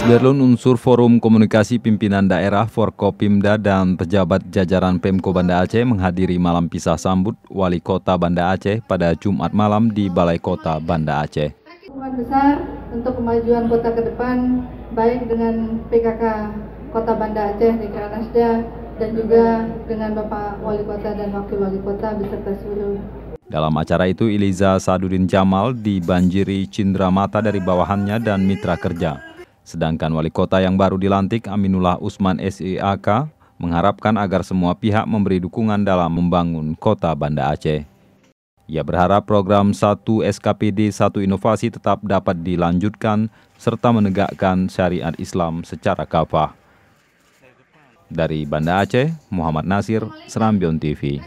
Sudarlun unsur Forum Komunikasi Pimpinan Daerah Forkopimda dan pejabat jajaran Pemko Banda Aceh menghadiri malam pisah sambut Wali Kota Banda Aceh pada Jumat malam di Balai Kota Banda Aceh. Dukungan besar untuk kemajuan kota ke depan, baik dengan PKK Kota Banda Aceh di Karanasda dan juga dengan Bapak Wali Kota dan Wakil Wali Kota beserta seluruh. Dalam acara itu, Iliza Sadudin Jamal dibanjiri cindera mata dari bawahannya dan mitra kerja. Sedangkan Wali Kota yang baru dilantik, Aminullah Usman SIAK, mengharapkan agar semua pihak memberi dukungan dalam membangun Kota Banda Aceh. Ia berharap program 1 SKPD 1 Inovasi tetap dapat dilanjutkan serta menegakkan syariat Islam secara kafah. Dari Banda Aceh, Muhammad Nasir, Serambion TV.